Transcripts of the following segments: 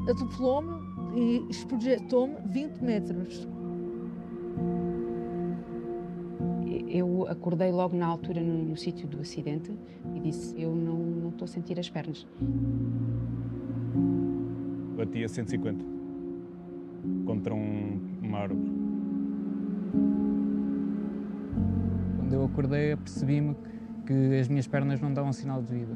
atropelou-me e esprojetou-me 20 metros. Eu acordei logo na altura no sítio do acidente e disse, eu não estou a sentir as pernas. Bati a 150 contra uma árvore. Quando eu acordei, apercebi-me que as minhas pernas não davam sinal de vida.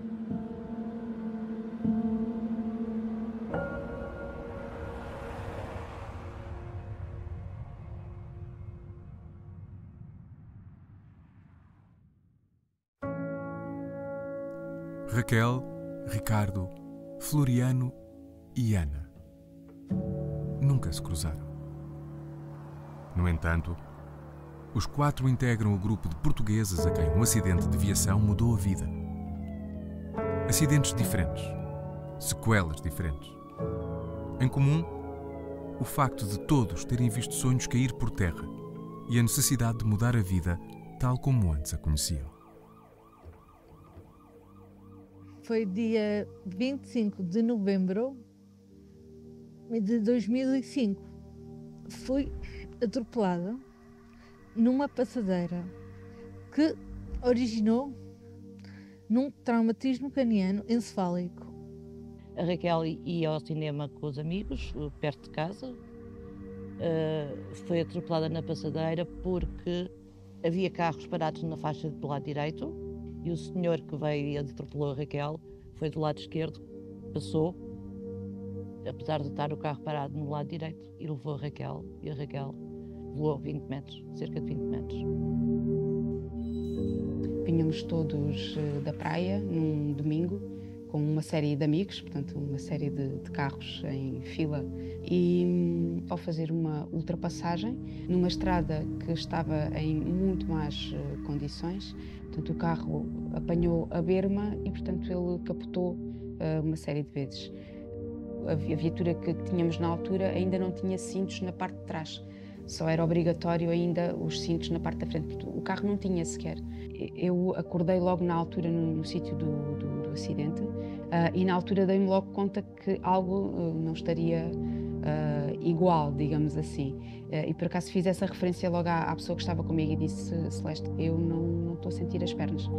Raquel, Ricardo, Floriano e Ana nunca se cruzaram. No entanto, os 4 integram o grupo de portugueses a quem um acidente de viação mudou a vida. Acidentes diferentes, sequelas diferentes. Em comum, o facto de todos terem visto sonhos cair por terra e a necessidade de mudar a vida tal como antes a conheciam. Foi dia 25 de novembro de 2005. Fui atropelada numa passadeira que originou num traumatismo craniano encefálico. A Raquel ia ao cinema com os amigos, perto de casa. Foi atropelada na passadeira porque havia carros parados na faixa do lado direito e o senhor que veio e atropelou a Raquel foi do lado esquerdo, passou, apesar de estar o carro parado no lado direito, e levou a Raquel, e a Raquel voou 20 metros, cerca de 20 metros. Vinhamos todos da praia num domingo, com uma série de amigos, portanto uma série de carros em fila, e ao fazer uma ultrapassagem numa estrada que estava em muito más condições, portanto o carro apanhou a berma e portanto ele capotou uma série de vezes. A viatura que tínhamos na altura ainda não tinha cintos na parte de trás, só era obrigatório ainda os cintos na parte da frente, o carro não tinha sequer. Eu acordei logo na altura no sítio do acidente e na altura dei-me logo conta que algo não estaria igual, digamos assim. E por acaso fiz essa referência logo à pessoa que estava comigo e disse, Celeste, eu não estou a sentir as pernas.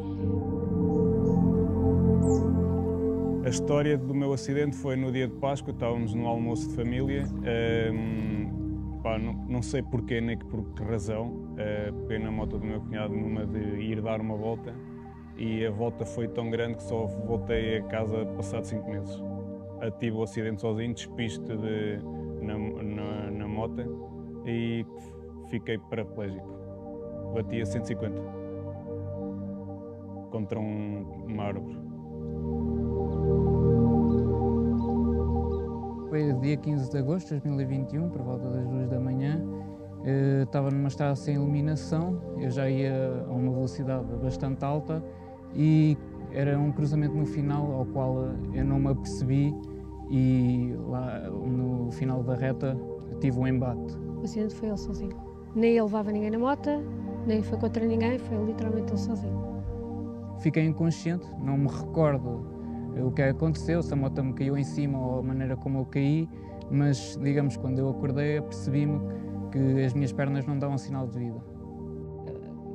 A história do meu acidente foi no dia de Páscoa, estávamos no almoço de família. Não sei porquê nem por que razão, peguei na moto do meu cunhado numa de ir dar uma volta e a volta foi tão grande que só voltei a casa passado 5 meses. Tive o acidente sozinho, despiste na moto e fiquei paraplégico. Bati a 150 contra uma árvore. Foi dia 15 de agosto de 2021, por volta das 2 da manhã. Estava numa estrada sem iluminação, eu já ia a uma velocidade bastante alta e era um cruzamento no final ao qual eu não me apercebi e lá no final da reta tive um embate. O acidente foi ele sozinho. Nem ele levava ninguém na moto, nem foi contra ninguém, foi literalmente ele sozinho. Fiquei inconsciente, não me recordo o que aconteceu, se a moto me caiu em cima ou a maneira como eu caí, mas, digamos, quando eu acordei, apercebi-me que as minhas pernas não davam sinal de vida.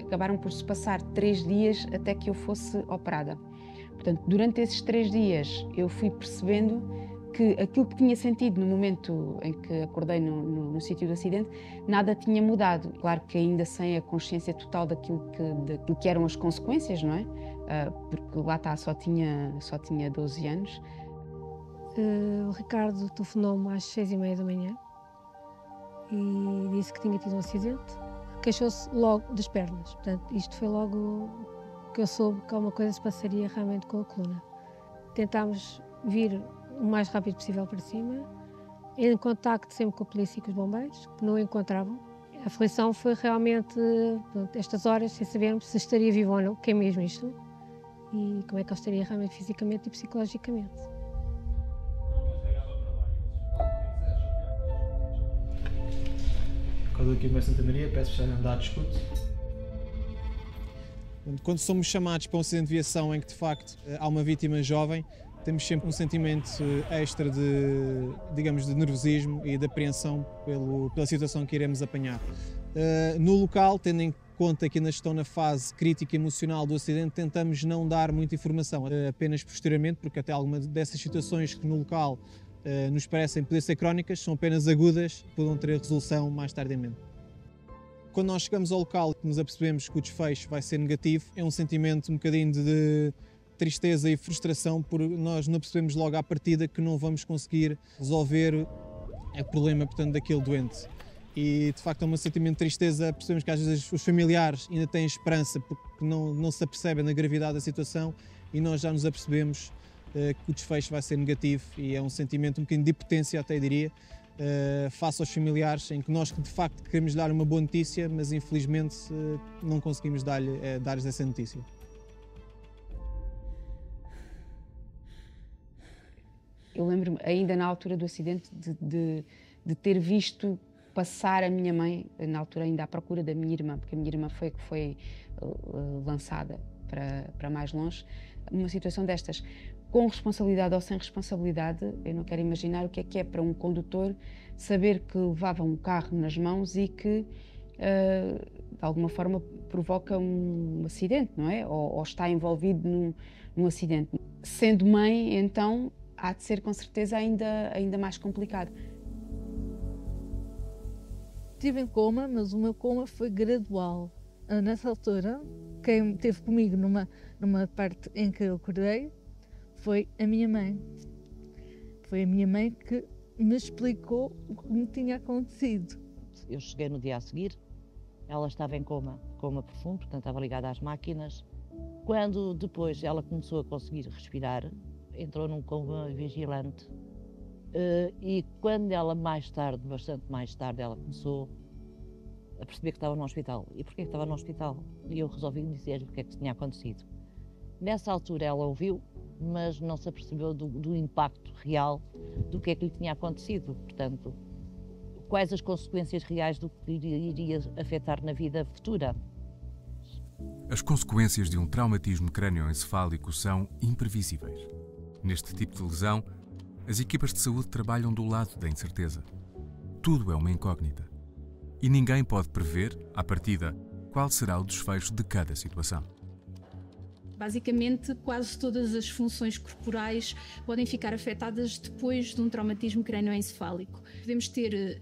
Acabaram por se passar 3 dias até que eu fosse operada. Portanto, durante esses 3 dias eu fui percebendo que aquilo que tinha sentido no momento em que acordei no sítio do acidente, nada tinha mudado. Claro que ainda sem a consciência total daquilo que eram as consequências, não é? Porque lá está, só tinha 12 anos. O Ricardo telefonou-me às 6h30 da manhã e disse que tinha tido um acidente. Queixou-se logo das pernas. Portanto, isto foi logo que eu soube que alguma coisa se passaria realmente com a coluna. Tentámos vir o mais rápido possível para cima, em contacto sempre com a polícia e com os bombeiros, que não o encontravam. A aflição foi realmente, estas horas, sem sabermos se estaria vivo ou não, que é mesmo isto, e como é que ele estaria realmente fisicamente e psicologicamente. Quando aqui em Santa Maria, peço para andar de escudo. Quando somos chamados para um acidente de viação em que de facto há uma vítima jovem, temos sempre um sentimento extra de, digamos, de nervosismo e de apreensão pela situação que iremos apanhar. No local, tendo em conta que ainda estão na fase crítica emocional do acidente, tentamos não dar muita informação, apenas posteriormente, porque até algumas dessas situações que no local nos parecem poder ser crónicas, são apenas agudas, poderão ter resolução mais tardiamente. Quando nós chegamos ao local e nos apercebemos que o desfecho vai ser negativo, é um sentimento um bocadinho de tristeza e frustração, porque nós não percebemos logo à partida que não vamos conseguir resolver o problema, portanto, daquele doente. E de facto é um sentimento de tristeza, percebemos que às vezes os familiares ainda têm esperança porque não se apercebem da gravidade da situação e nós já nos apercebemos que o desfecho vai ser negativo e é um sentimento um bocadinho de impotência, até diria, face aos familiares, em que nós de facto queremos dar uma boa notícia, mas infelizmente não conseguimos dar-lhes essa notícia. Eu lembro-me, ainda na altura do acidente, de ter visto passar a minha mãe, na altura ainda à procura da minha irmã, porque a minha irmã foi a que foi lançada para mais longe, numa situação destas. Com responsabilidade ou sem responsabilidade, eu não quero imaginar o que é para um condutor saber que levava um carro nas mãos e que, de alguma forma, provoca um acidente, não é? Ou está envolvido num acidente. Sendo mãe, então, há de ser com certeza ainda mais complicado. Estive em coma, mas o meu coma foi gradual. Nessa altura, quem esteve comigo numa parte em que eu acordei foi a minha mãe. Foi a minha mãe que me explicou o que me tinha acontecido. Eu cheguei no dia a seguir, ela estava em coma profundo, portanto estava ligada às máquinas. Quando depois ela começou a conseguir respirar, entrou num coma vigilante. E quando ela bastante mais tarde, ela começou a perceber que estava no hospital. E porquê que estava no hospital? E eu resolvi dizer-lhe o que é que tinha acontecido. Nessa altura ela ouviu, mas não se apercebeu do impacto real do que é que lhe tinha acontecido. Portanto, quais as consequências reais do que iria afetar na vida futura. As consequências de um traumatismo crânioencefálico são imprevisíveis. Neste tipo de lesão, as equipas de saúde trabalham do lado da incerteza. Tudo é uma incógnita. E ninguém pode prever, à partida, qual será o desfecho de cada situação. Basicamente, quase todas as funções corporais podem ficar afetadas depois de um traumatismo crânioencefálico. Podemos ter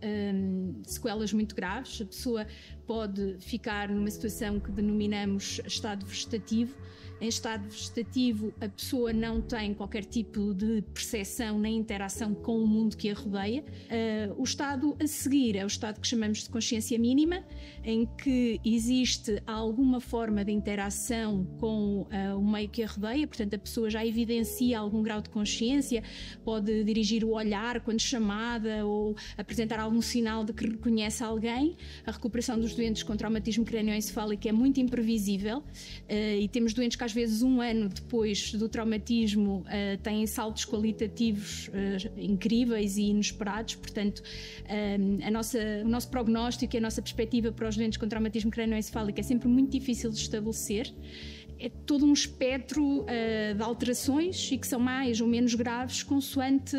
sequelas muito graves, a pessoa pode ficar numa situação que denominamos estado vegetativo. Em estado vegetativo, a pessoa não tem qualquer tipo de percepção nem interação com o mundo que a rodeia. O estado a seguir é o estado que chamamos de consciência mínima, em que existe alguma forma de interação com o meio que a rodeia, portanto a pessoa já evidencia algum grau de consciência, pode dirigir o olhar quando chamada ou apresentar algum sinal de que reconhece alguém. A recuperação dos doentes com traumatismo crânioencefálico é muito imprevisível e temos doentes que às vezes um ano depois do traumatismo têm saltos qualitativos incríveis e inesperados, portanto o nosso prognóstico e a nossa perspectiva para os doentes com traumatismo crânioencefálico é sempre muito difícil de estabelecer. É todo um espectro de alterações e que são mais ou menos graves consoante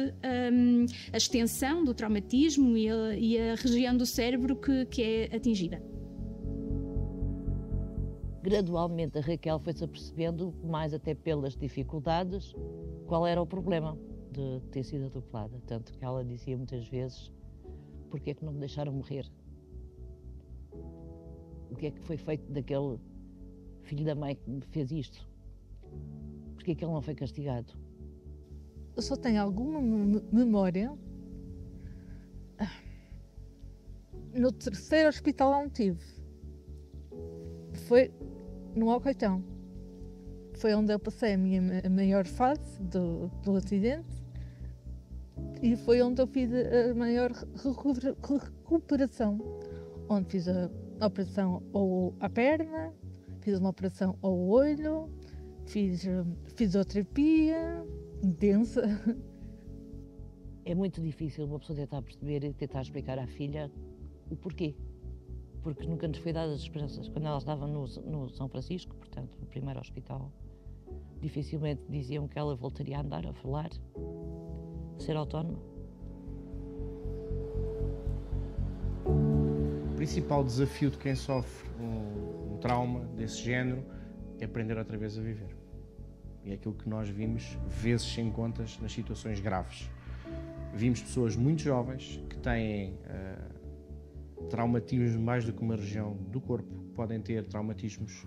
a extensão do traumatismo e a região do cérebro que é atingida. Gradualmente a Raquel foi-se apercebendo, mais até pelas dificuldades, qual era o problema de ter sido atropelada. Tanto que ela dizia muitas vezes: porquê é que não me deixaram morrer? O que é que foi feito daquele filho da mãe que me fez isto? Porquê é que ele não foi castigado? Eu só tenho alguma memória no terceiro hospital onde tive. Foi no Alcoitão. Foi onde eu passei a maior fase do acidente e foi onde eu fiz a maior recuperação. Onde fiz a operação à perna, fiz uma operação ao olho, fiz fisioterapia intensa. É muito difícil uma pessoa tentar perceber e tentar explicar à filha o porquê. Porque nunca nos foi dadas as esperanças. Quando ela estava no São Francisco, portanto, no primeiro hospital, dificilmente diziam que ela voltaria a andar, a falar, a ser autónoma. O principal desafio de quem sofre um trauma desse género é aprender outra vez a viver. E é aquilo que nós vimos vezes sem contas nas situações graves. Vimos pessoas muito jovens que têm traumatismos mais do que uma região do corpo. Podem ter traumatismos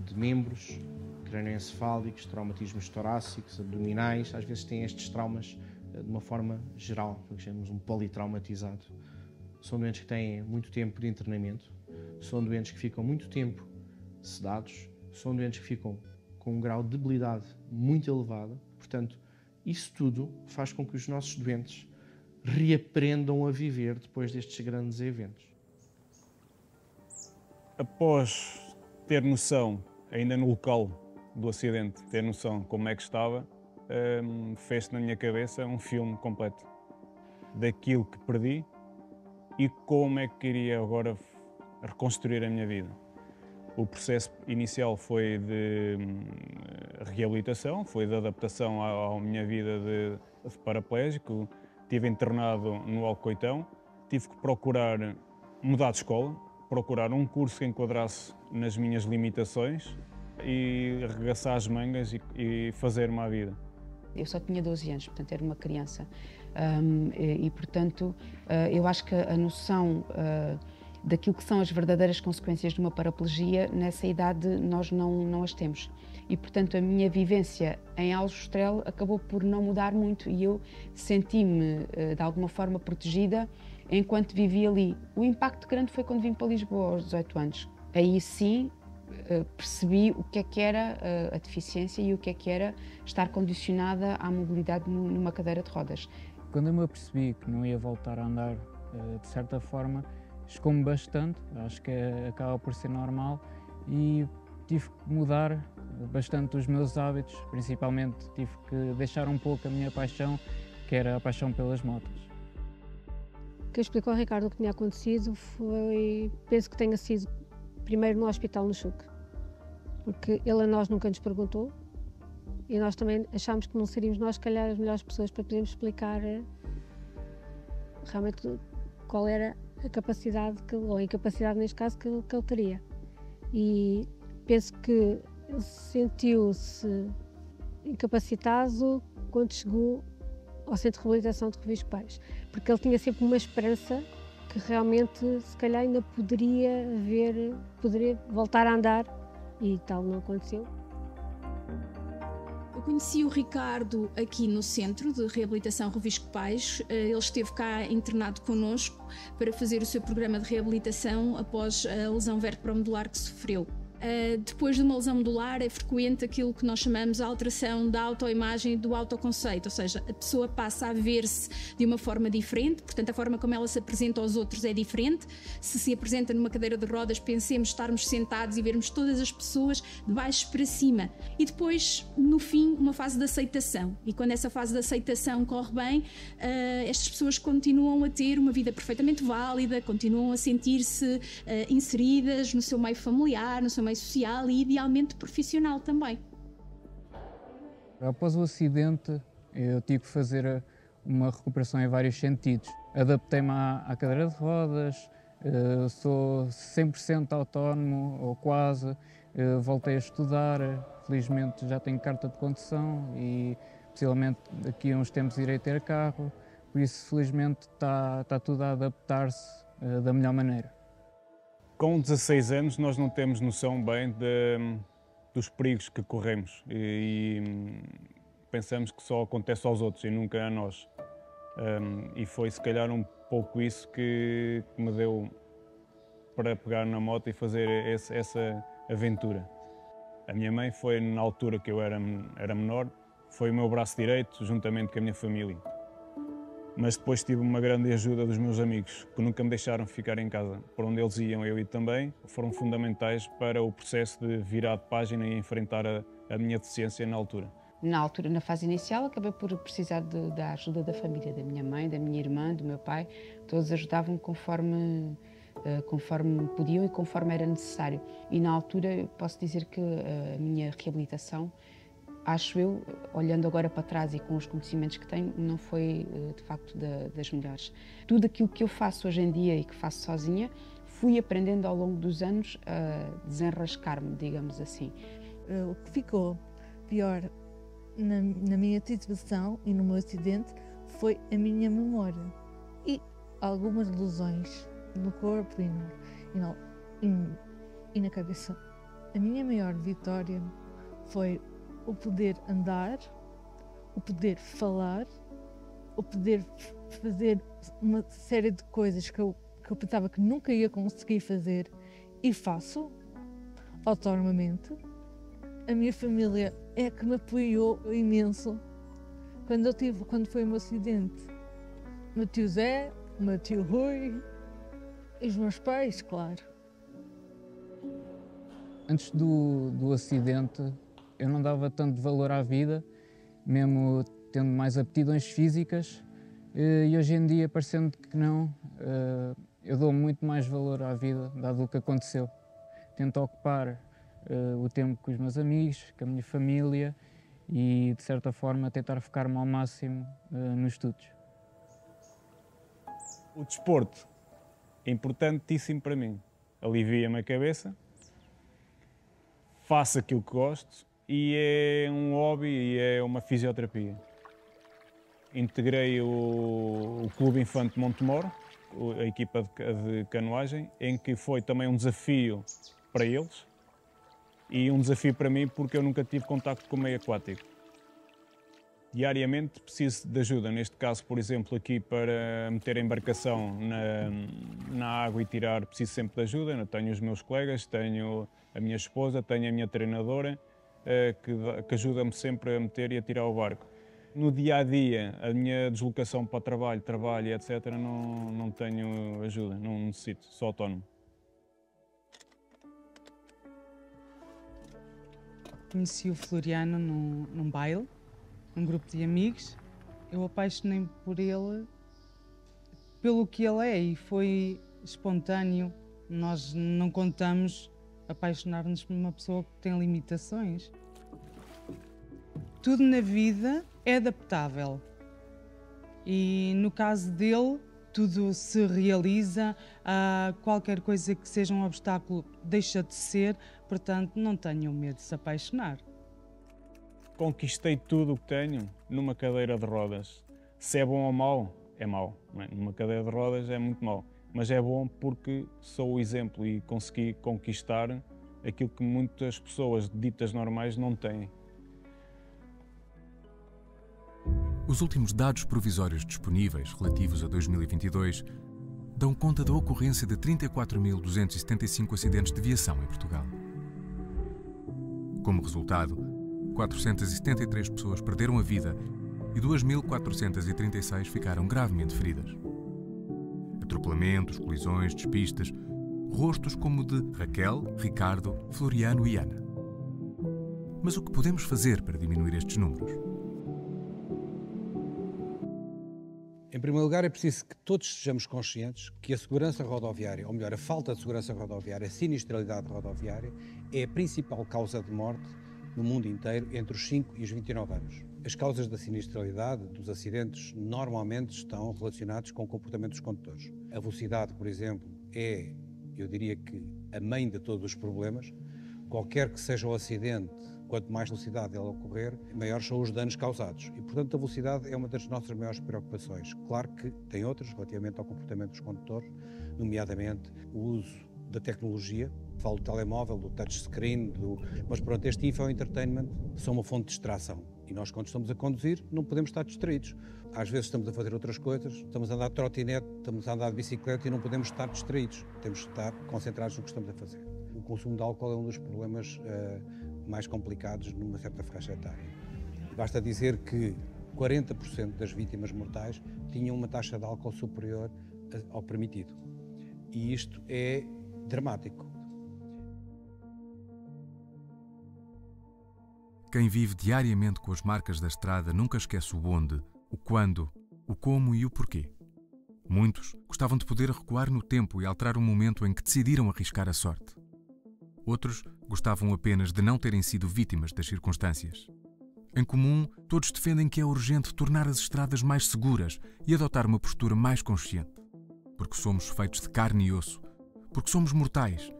de membros, crânioencefálicos, traumatismos torácicos, abdominais. Às vezes têm estes traumas de uma forma geral, que chamamos um politraumatizado. São doentes que têm muito tempo de internamento, são doentes que ficam muito tempo sedados, são doentes que ficam com um grau de debilidade muito elevado. Portanto, isso tudo faz com que os nossos doentes reaprendam a viver depois destes grandes eventos. Após ter noção, ainda no local do acidente, ter noção como é que estava, fez-se na minha cabeça um filme completo daquilo que perdi e como é que iria agora reconstruir a minha vida. O processo inicial foi de reabilitação, foi de adaptação à minha vida de paraplégico. Estive internado no Alcoitão, tive que procurar mudar de escola, procurar um curso que enquadrasse nas minhas limitações e arregaçar as mangas e fazer-me à vida. Eu só tinha 12 anos, portanto era uma criança. Portanto, eu acho que a noção daquilo que são as verdadeiras consequências de uma paraplegia, nessa idade nós não as temos. E, portanto, a minha vivência em Aljustrel acabou por não mudar muito e eu senti-me, de alguma forma, protegida enquanto vivi ali. O impacto grande foi quando vim para Lisboa aos 18 anos. Aí sim percebi o que era a deficiência e o que era estar condicionada à mobilidade numa cadeira de rodas. Quando eu me apercebi que não ia voltar a andar, de certa forma, chocou-me bastante, acho que acaba por ser normal e tive que mudar bastante os meus hábitos, principalmente tive que deixar um pouco a minha paixão, que era a paixão pelas motas. O que eu explico ao Ricardo o que tinha acontecido foi, penso que tenha sido primeiro no hospital no Chuc, porque ele a nós nunca nos perguntou e nós também achámos que não seríamos nós, se calhar, as melhores pessoas para podermos explicar realmente qual era a capacidade, ou a incapacidade neste caso, que ele teria. E penso que ele sentiu-se incapacitado quando chegou ao Centro de Reabilitação de Rovisco Pais, porque ele tinha sempre uma esperança que realmente, se calhar, ainda poderia voltar a andar e tal não aconteceu. Eu conheci o Ricardo aqui no Centro de Reabilitação Rovisco Pais. Ele esteve cá internado connosco para fazer o seu programa de reabilitação após a lesão vertebromedular que sofreu. Depois de uma lesão medular é frequente aquilo que nós chamamos a alteração da autoimagem e do autoconceito, ou seja, a pessoa passa a ver-se de uma forma diferente, portanto a forma como ela se apresenta aos outros é diferente. Se apresenta numa cadeira de rodas, pensemos estarmos sentados e vermos todas as pessoas de baixo para cima. E depois, no fim, uma fase de aceitação. E quando essa fase de aceitação corre bem, estas pessoas continuam a ter uma vida perfeitamente válida, continuam a sentir-se inseridas no seu meio familiar, no seu meio social e idealmente profissional também. Após o acidente, eu tive que fazer uma recuperação em vários sentidos. Adaptei-me à cadeira de rodas, sou 100% autónomo, ou quase, voltei a estudar, felizmente já tenho carta de condução e possivelmente daqui a uns tempos irei ter carro, por isso felizmente está tudo a adaptar-se da melhor maneira. Com 16 anos nós não temos noção bem dos perigos que corremos e pensamos que só acontece aos outros e nunca a nós. E foi se calhar um pouco isso que me deu para pegar na moto e fazer essa aventura. A minha mãe foi, na altura que eu era menor, foi o meu braço direito juntamente com a minha família. Mas depois tive uma grande ajuda dos meus amigos, que nunca me deixaram ficar em casa. Por onde eles iam, eu ia também. Foram fundamentais para o processo de virar de página e enfrentar a minha deficiência na altura. Na altura, na fase inicial, acabei por precisar da ajuda da família, da minha mãe, da minha irmã, do meu pai. Todos ajudavam conforme podiam e conforme era necessário. E na altura, posso dizer que a minha reabilitação acho eu, olhando agora para trás e com os conhecimentos que tenho, não foi de facto das melhores. Tudo aquilo que eu faço hoje em dia e que faço sozinha, fui aprendendo ao longo dos anos a desenrascar-me, digamos assim. O que ficou pior na minha situação e no meu acidente foi a minha memória e algumas lesões no corpo e na cabeça. A minha maior vitória foi o poder andar, o poder falar, o poder fazer uma série de coisas que eu pensava que nunca ia conseguir fazer e faço autonomamente. A minha família é que me apoiou imenso quando foi o meu acidente. O meu tio Zé, o meu tio Rui e os meus pais, claro. Antes do acidente, eu não dava tanto valor à vida, mesmo tendo mais aptidões físicas, e hoje em dia, parecendo que não, eu dou muito mais valor à vida, dado o que aconteceu. Tento ocupar o tempo com os meus amigos, com a minha família e, de certa forma, tentar focar-me ao máximo nos estudos. O desporto é importantíssimo para mim. Alivia-me a cabeça, faço aquilo que gosto e é um hobby e é uma fisioterapia. Integrei o Clube Infante de Montemor, a equipa de canoagem, em que foi também um desafio para eles e um desafio para mim porque eu nunca tive contacto com o meio aquático. Diariamente preciso de ajuda, neste caso, por exemplo, aqui para meter a embarcação na água e tirar, preciso sempre de ajuda. Eu tenho os meus colegas, tenho a minha esposa, tenho a minha treinadora, que ajuda-me sempre a meter e a tirar o barco. No dia-a-dia, a minha deslocação para o trabalho, etc., não tenho ajuda, não necessito, sou autónomo. Conheci o Floriano num baile, num grupo de amigos. Eu apaixonei-me por ele, pelo que ele é, e foi espontâneo. Nós não contamos apaixonar-nos por uma pessoa que tem limitações. Tudo na vida é adaptável e, no caso dele, tudo se realiza, qualquer coisa que seja um obstáculo deixa de ser, portanto não tenham medo de se apaixonar. Conquistei tudo o que tenho numa cadeira de rodas. Se é bom ou mau, é mau. Numa cadeira de rodas é muito mau, mas é bom porque sou o exemplo e consegui conquistar aquilo que muitas pessoas ditas normais não têm. Os últimos dados provisórios disponíveis, relativos a 2022, dão conta da ocorrência de 34.275 acidentes de viação em Portugal. Como resultado, 473 pessoas perderam a vida e 2.436 ficaram gravemente feridas. Atropelamentos, colisões, despistas, rostos como o de Raquel, Ricardo, Floriano e Ana. Mas o que podemos fazer para diminuir estes números? Em primeiro lugar, é preciso que todos sejamos conscientes que a segurança rodoviária, ou melhor, a falta de segurança rodoviária, a sinistralidade rodoviária, é a principal causa de morte no mundo inteiro entre os 5 e os 29 anos. As causas da sinistralidade, dos acidentes, normalmente estão relacionados com o comportamento dos condutores. A velocidade, por exemplo, é, eu diria que, a mãe de todos os problemas. Qualquer que seja o acidente, quanto mais velocidade ele ocorrer, maiores são os danos causados. E, portanto, a velocidade é uma das nossas maiores preocupações. Claro que tem outras relativamente ao comportamento dos condutores, nomeadamente o uso da tecnologia. Falo do telemóvel, do touchscreen, mas pronto, este infoentertainment são uma fonte de distração. E nós, quando estamos a conduzir, não podemos estar distraídos. Às vezes estamos a fazer outras coisas, estamos a andar de trotinete, estamos a andar de bicicleta e não podemos estar distraídos. Temos de estar concentrados no que estamos a fazer. O consumo de álcool é um dos problemas mais complicados numa certa faixa etária. Basta dizer que 40% das vítimas mortais tinham uma taxa de álcool superior ao permitido. E isto é dramático. Quem vive diariamente com as marcas da estrada nunca esquece o onde, o quando, o como e o porquê. Muitos gostavam de poder recuar no tempo e alterar o momento em que decidiram arriscar a sorte. Outros gostavam apenas de não terem sido vítimas das circunstâncias. Em comum, todos defendem que é urgente tornar as estradas mais seguras e adotar uma postura mais consciente. Porque somos feitos de carne e osso, porque somos mortais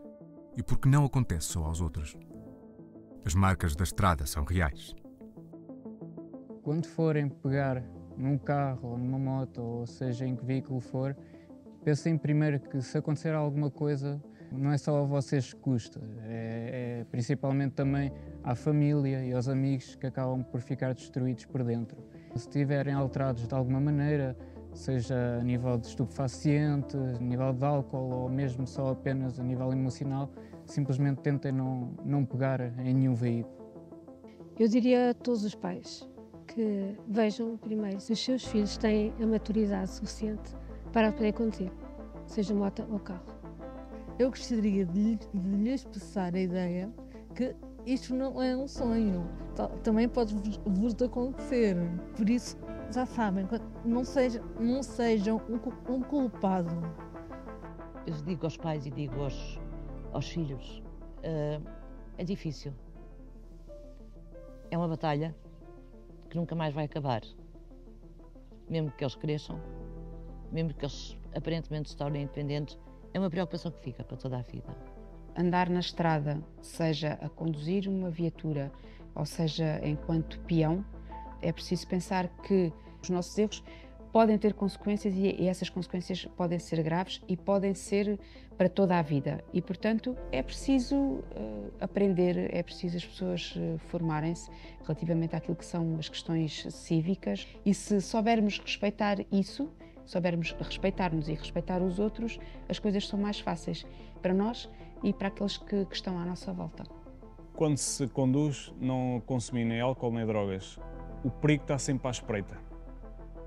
e porque não acontece só aos outros. As marcas da estrada são reais. Quando forem pegar num carro ou numa moto, ou seja, em que veículo for, pensem primeiro que se acontecer alguma coisa, não é só a vocês que custa, é principalmente também à família e aos amigos que acabam por ficar destruídos por dentro. Se estiverem alterados de alguma maneira, seja a nível de estupefaciente, a nível de álcool ou mesmo só apenas a nível emocional, simplesmente tentem não pegar em nenhum veículo. Eu diria a todos os pais que vejam primeiro se os seus filhos têm a maturidade suficiente para poder conduzir, seja moto ou carro. Eu gostaria de lhes passar a ideia que isto não é um sonho, também pode vos acontecer, por isso já sabem, não sejam um culpado. Eu digo aos pais e digo aos filhos, é difícil, é uma batalha que nunca mais vai acabar, mesmo que eles cresçam, mesmo que eles aparentemente se tornem independentes, é uma preocupação que fica para toda a vida. Andar na estrada, seja a conduzir uma viatura, ou seja, enquanto peão, é preciso pensar que os nossos erros podem ter consequências e essas consequências podem ser graves e podem ser para toda a vida. E, portanto, é preciso aprender, é preciso as pessoas formarem-se relativamente àquilo que são as questões cívicas e se soubermos respeitar isso, soubermos respeitar-nos e respeitar os outros, as coisas são mais fáceis para nós e para aqueles que estão à nossa volta. Quando se conduz, não consumir nem álcool nem drogas. O perigo está sempre à espreita.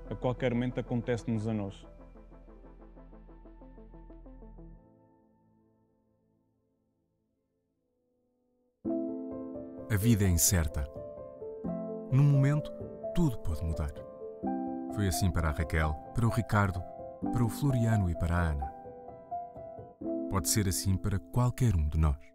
A qualquer momento acontece-nos a nós. A vida é incerta. Num momento, tudo pode mudar. Foi assim para a Raquel, para o Ricardo, para o Floriano e para a Ana. Pode ser assim para qualquer um de nós.